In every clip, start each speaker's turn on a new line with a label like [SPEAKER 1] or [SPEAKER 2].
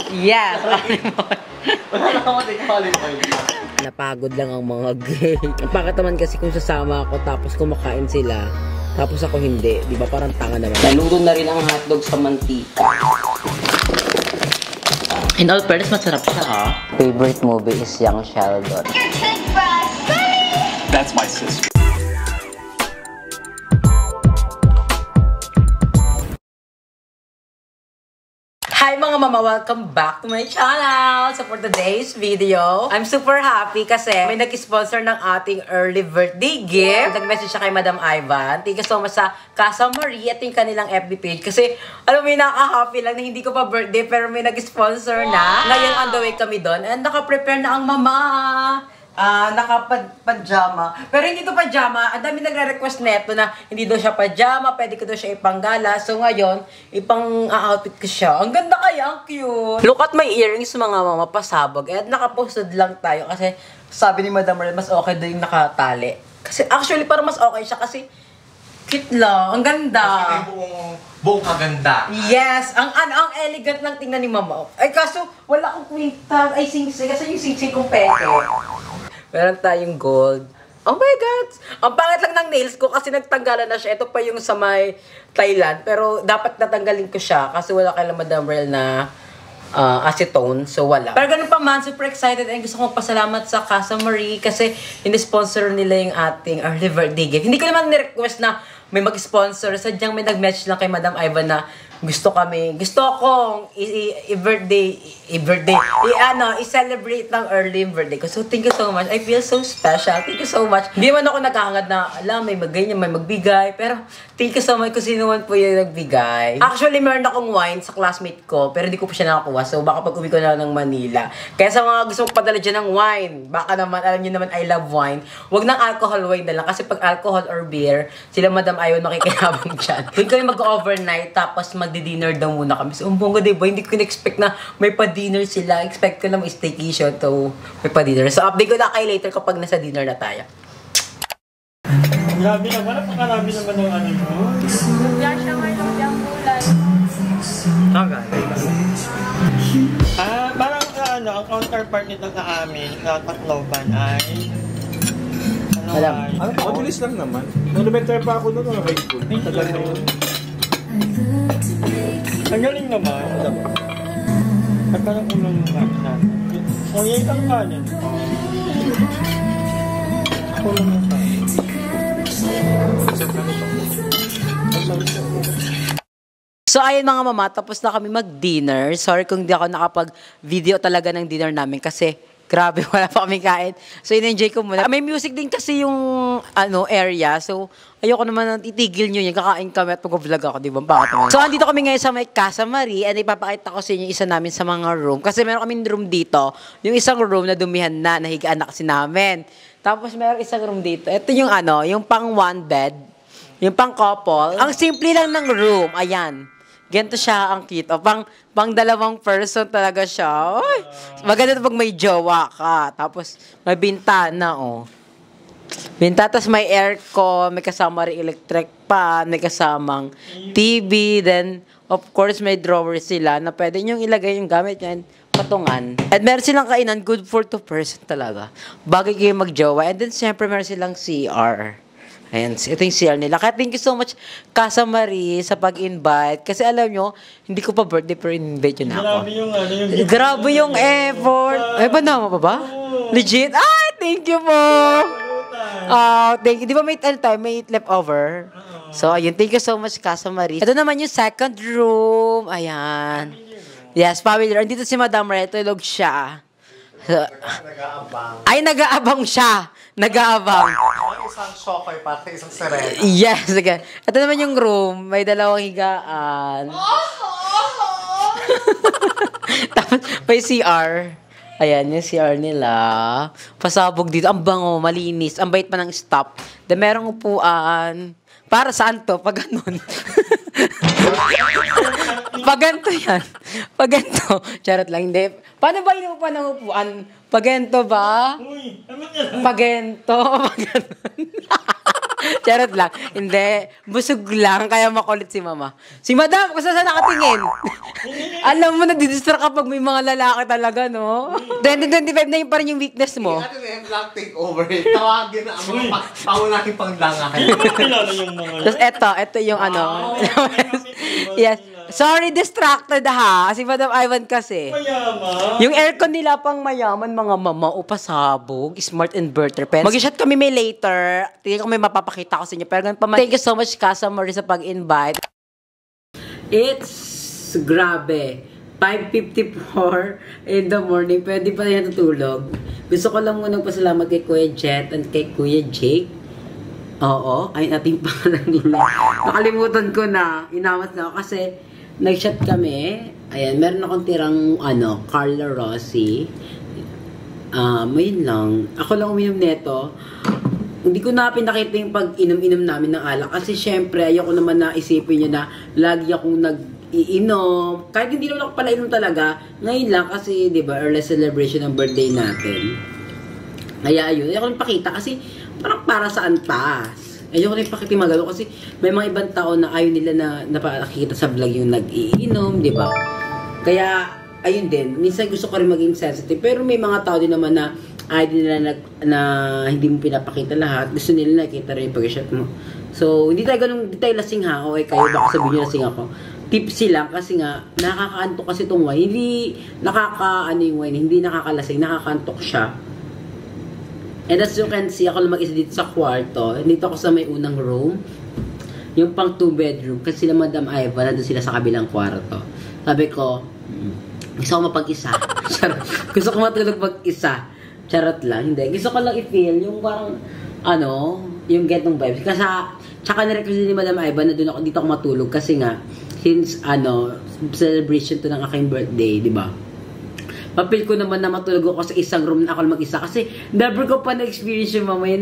[SPEAKER 1] Yes, olive oil.
[SPEAKER 2] Wala na ako matik olive oil.
[SPEAKER 1] Napagod lang ang mga gay. Ang pangit naman kasi kung sasama ako tapos kumakain sila, tapos ako hindi. Di ba parang tanga naman. Naluto na rin ang hotdog sa mantika. In all fairness, masarap siya ha. Favorite movie is Young Sheldon.
[SPEAKER 2] That's my sister.
[SPEAKER 1] Hi mga mama! Welcome back to my channel! So for today's video, I'm super happy kasi may nag-sponsor ng ating early birthday gift. Nag-message siya kay Madam Ivan. Thank you so much sa Casa Marie at yung kanilang FB page. Kasi alam mo yung nakaka-happy lang na hindi ko pa birthday pero may nag-sponsor na. Ngayon on the way kami doon and naka-prepare na ang mama. Naka-pajama. Pero hindi to pajama. Ang dami nagre-request neto na hindi daw siya pajama. Pwede ko daw siya ipanggala. So ngayon, ipang-outfit ko siya. Ang ganda kaya. Ang cute. Look at my earrings mga mama. Pasabog. At nakaposted lang tayo. Kasi sabi ni Madam Marl, mas okay daw yung nakatali. Kasi actually parang mas okay siya kasi cute lang. Ang ganda.
[SPEAKER 2] Kasi buong kaganda.
[SPEAKER 1] Yes. Ang elegant lang tingnan ni mama. Ay kaso wala akong kwinta. Ay sing-sing. Kasi yung sing-sing kong peke. Meron tayong gold. Oh my God! Ang pangit lang ng nails ko kasi nagtanggalan na siya. Ito pa yung sa may Thailand. Pero dapat natanggalin ko siya kasi wala kay Madam Rel na acetone. So wala. Pero ganun pa man, super excited. And gusto kong pasalamat sa Casa Marie kasi in-sponsor nila yung ating early birthday gift. Hindi ko naman ni-request na may mag-sponsor. Sadyang may nag-match lang kay Madam Ivan na gusto akong i-celebrate ng early birthday ko. So, thank you so much. I feel so special. Thank you so much. Hindi man ako nakahangad na, alam, may ganyan, may magbigay. Pero, thank you so much kung sino man po yung nagbigay. Actually, meron akong wine sa classmate ko, pero hindi ko pa siya nakakuha. So, baka pag uwi ko na ng Manila. Kaya sa mga gusto mong padala dyan ng wine, baka naman, alam nyo naman, I love wine. Huwag ng alcohol wine na lang. Kasi pag alcohol or beer, sila Madam Iwan makikinabang dyan. Doon kami mag-overnight, tapos magdi-dinner daw muna kami. So, umbongga, diba? Hindi ko na-expect na may pa-dinner sila. Expect ko na may staycation to may pa-dinner. So, update ko na kayo later kapag nasa dinner na tayo.
[SPEAKER 3] Grabe naman. Napakarami naman ng ano mo.
[SPEAKER 4] Diyan siya ngayon yung kulay.
[SPEAKER 3] Parang ang counterpart nito sa amin, sa Tacloban ay...
[SPEAKER 5] Mabilis lang naman. Elementary pa ako noon, high school. Tagal na yun.
[SPEAKER 3] Ang galing naman. At parang ulang naman natin. O, yung isang kanin. Ulang yung kanin.
[SPEAKER 1] So, ayun mga mama, tapos na kami mag-dinner. Sorry kung di ako nakapag-video talaga ng dinner namin kasi grabe, wala pa kami kain. So, in-enjoy ko muna. May music din kasi yung area. So, ayoko naman itigil nyo yun. Kakain kami at mag-vlog ako, di ba? So, andito kami ngayon sa may Casa Marie and ipapakita ko sa inyo isa namin sa mga room. Kasi meron kaming room dito. Yung isang room na dumihan na, nahigaan na kasi namin. Tapos, meron isang room dito. Ito yung yung pang one bed. Yung pang couple. Ang simple lang ng room. Ayan. Ganito siya ang cute. O, pang dalawang person talaga siya. Oy, maganda pag may jowa ka. Tapos, may bintana, oh. Bintana, tapos may aircon, may kasama rin electric pan, may kasamang TV, then, of course, may drawer sila na pwede nyo ilagay yung gamit yan, patungan. At meron silang kainan, good for 2 person talaga. Bagay kayo mag-jowa. And then, siyempre, meron silang CR. Ayan, ito yung CR nila. Kaya thank you so much, Casa Marie, sa pag-invite. Kasi alam nyo, hindi ko pa birthday pero in-invite yun ako. Grabe yung effort. Ay, ba naman pa ba? Legit? Ay, thank you po. Thank you. Di ba may may leftover? So, ayun, thank you so much, Casa Marie. Ito naman yung second room. Ayan. Yes, family room. Dito si Madam Rel, tulog siya. Ay, nag-aabang siya. Nag-aabang.
[SPEAKER 2] Isang shocker para sa isang serena.
[SPEAKER 1] Yes, okay. Ito naman yung room. May dalawang higaan. Tapos, may CR. Ayan, yung CR nila. Pasabog dito. Ang bango, malinis. Ang bait pa ng stop. Then, merong upuan. Para saan to? Pag ganun. Paganto yan. Paganto. Charot lang. Hindi. Paano ba inuupuan ng upuan? Paganto ba? Paganto. Paganon. Charot lang. Hindi. Busog lang, kaya makulit si mama. Si madam, kung saan nakatingin? Alam mo, nadidistract kapag may mga lalaki talaga, no? 2025 na yun pa rin yung weakness mo.
[SPEAKER 2] Ate Mem lang take over it. Tawagin na ang mga pangunahing panglangahan.
[SPEAKER 3] Hindi mo kilala yung mga
[SPEAKER 1] Tapos ito yung ano. Yes. Sorry, distracted ha. Si Madam Ivan kasi.
[SPEAKER 3] mayaman.
[SPEAKER 1] Yung aircon nila pang mayaman, mga mama, o pasabog, smart inverter pen. Mag-shot kami may later. Tingnan ko may mapapakita ko sa inyo. Pero ganun pa man. Thank you so much, Casa Marie, sa pag-invite. It's grabe. 5:54 in the morning. Pwede pa rin natutulog. Gusto ko lang munang pasalamat kay Kuya Jet and kay Kuya Jake. Oo, ay ating pangalan nila. Nakalimutan ko na. Inamas na ako kasi nag-shot kami. Ayan, meron akong tirang, Carlo Rossi. Mayroon lang. Ako lang uminom neto. Hindi ko na pinakita yung pag-inom-inom namin ng alak. Kasi syempre, ayoko naman na isipin nyo na lagi akong nag-iinom. Kahit hindi naman ako pala inom talaga. Ngayon lang kasi, di ba, early celebration ng birthday natin. Kaya ayun, ayoko lang pakita kasi parang para saan taas. Ayoko na ipakita yung magalo kasi may mga ibang tao na ayaw nila na napakita sa vlog yung nag-iinom, di ba? Kaya, ayun din. Minsan gusto ko rin maging sensitive. Pero may mga tao din naman na ayaw nila na hindi mo pinapakita lahat. Gusto nila nakita rin yung pag-shot mo. So, hindi tayo lasing ha. Okay kayo, baka sabihin nyo lasing ako. Tipsy lang kasi nga, nakakaantok kasi itong wine. Hindi yung wine, hindi nakakalasing, nakakaantok siya. And as you can see, ako lang mag-isa dito sa kwarto. Dito ako sa may unang room. Yung pang 2-bedroom. Kasi sila Madam Ivan, nandun sila sa kabilang kwarto. Sabi ko, gusto ko mapag-isa. Gusto ko matulog pag-isa. Charot lang. Hindi. Gusto ko lang i-feel yung parang, yung getong vibes. Kasi, tsaka na-request ni Madam Ivan na dito ako matulog. Kasi nga, since, celebration to ng aking birthday, di ba? Papil ko naman na matulog ako sa isang room na ako mag-isa. Kasi never ko pa na-experience yung mamaya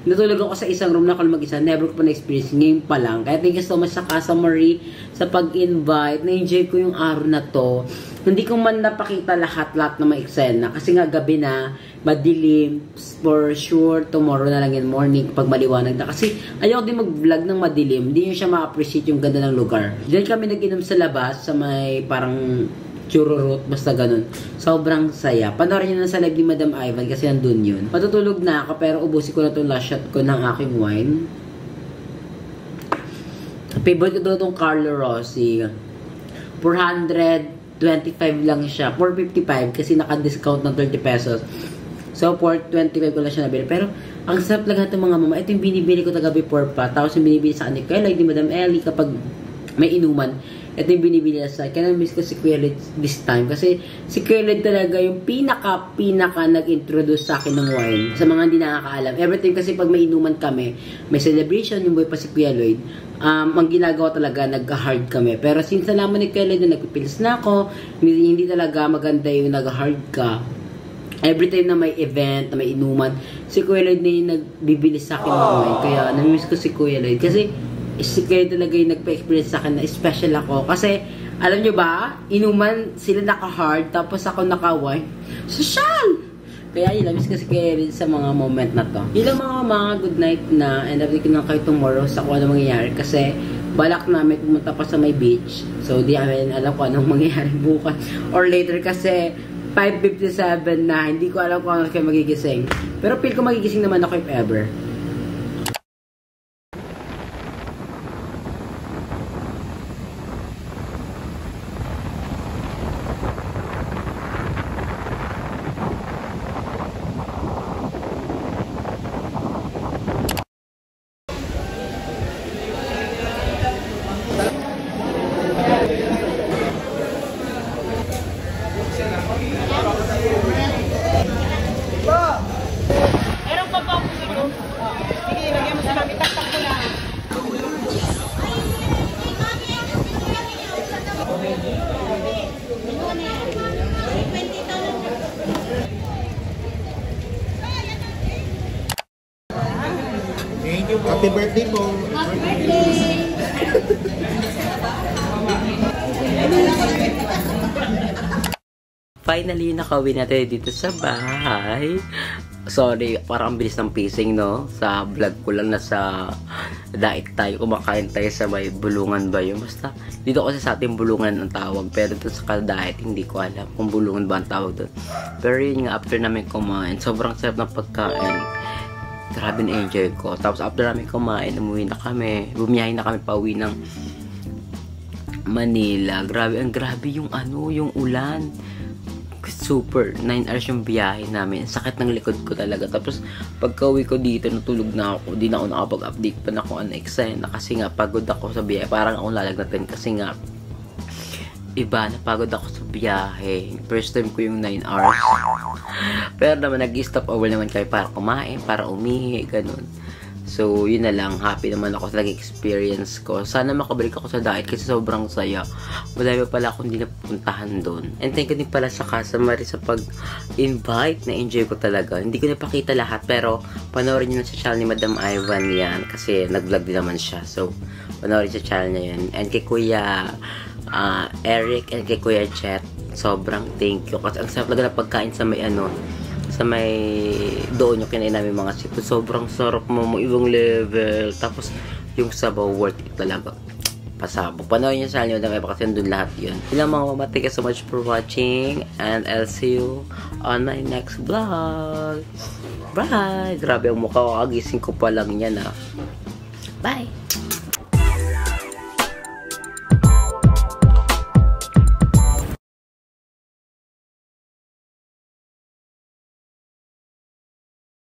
[SPEAKER 1] natulog ako sa isang room na ako mag-isa. Never ko pa na-experience. Ngayon pa lang. Kaya thank you so much sa Casa Marie sa pag-invite. Na-enjoy ko yung araw na to. Hindi ko man napakita lahat na may eksena. Kasi nga gabi na, madilim. For sure, tomorrow na lang in morning pag maliwanag na. Kasi ayoko din mag-vlog ng madilim. Hindi nyo siya ma-appreciate yung ganda ng lugar. Diyan kami nag-inom sa labas sa may parang chururut, basta ganun. Sobrang saya. Panoorin nyo na sa live ni Madam Ivan kasi nandun yun. Matutulog na ako pero ubusin ko na itong last shot ko ng aking wine. Favorite ko itong Carlo Rossi. 425 lang siya. 455 kasi naka-discount ng 30 pesos. So, 425 ko lang siya nabili. Pero, ang sarap lang itong mga mama. Ito yung binibili ko taga before pa. Tapos yung binibili sa kanila. Kaya like ni Madam Ellie kapag may inuman. Ito yung binibili na sa akin. Miss ko si Kuya Led this time. Kasi si Kuya Led talaga yung pinaka nag-introduce sa akin ng wine. Sa mga hindi nakakaalam. Every time kasi pag may inuman kami, may celebration, yung boy pa si Kuya Lloyd, ang ginagawa talaga, nag-hard kami. Pero since nalaman ni Kuya Lloyd na nagpipilis na ako, hindi talaga maganda yung nag-hard ka. Every time na may event, na may inuman, si Kuya Lloyd na yung nagbibili sa akin ng wine. Kaya namimiss ko si Kuya Lloyd. Kasi si Kuya talaga yung nagpa-experience sa akin na special ako. Kasi, alam nyo ba, inuman sila naka-hard, tapos ako naka-wine. Social! Kaya yun, namiss ko si Kuya rin sa mga moment na to. Yun lang mga good night na, and update ko na kayo tomorrow sa kung ano mangyayari. Kasi, balak namin pumunta pa sa may beach. So, di namin alam kung anong mangyayari bukas. Or later kasi, 5:57 na, hindi ko alam kung ano kayo magigising. Pero feel ko magigising naman ako if ever.
[SPEAKER 5] Happy birthday po.
[SPEAKER 4] Happy birthday!
[SPEAKER 1] Finally, nakauwi natin dito sa bahay.
[SPEAKER 6] Sorry, parang ang bilis ng pacing, no? Sa vlog ko lang, nasa diet tayo, kumakain tayo sa may bulungan ba yun? Basta, dito kasi sa ating bulungan ang tawag, pero dito sa diet, hindi ko alam kung bulungan ba ang tawag doon. Pero yun nga, after namin kumain, sobrang sarap ng pagkain. Grabe na-enjoy ko. Tapos after namin kumain, umuwi na kami. Bumiyahin na kami pauwi ng Manila. Grabe yung yung ulan. Super, 9 hours yung biyahe namin. Sakit ng likod ko talaga. Tapos, pagka-uwi ko dito, natulog na ako. Di na ako nakapag-update pa na kung ano eksena. Kasi nga, pagod ako sa biyahe. Parang akong lalagnatin. Kasi nga, napagod ako sa biyahe. First time ko yung 9 hours. Pero naman, nag-stop over naman kayo para kumain, para umihi, ganun. So, yun na lang. Happy naman ako sa naging experience ko. Sana makabalik ako sa diet kasi sobrang saya. Madami pa pala akong hindi napupuntahan doon. And thank you din pala sa Casa Marie sa pag-invite. Na-enjoy ko talaga. Hindi ko napakita lahat pero panoorin nyo na sa channel ni Madam Ivan yan. Kasi nag-vlog din naman siya. So, panoorin sa channel niya yan. And kay Kuya Eric and kay Kuya Jet, sobrang thank you. Kasi ang sarap talaga na pagkain sa may sa may doon yung kinain namin mga seafood. Sobrang sarap mo, ibang level. Tapos yung sabaw worth it talaga. Pasabog. Panoorin nyo sa inyo na kasi doon lahat yun. Yun mga mama, thank you so much for watching and I'll see you on my next vlog. Bye! Grabe ang mukha ko, kagising ko pa lang yan. Bye!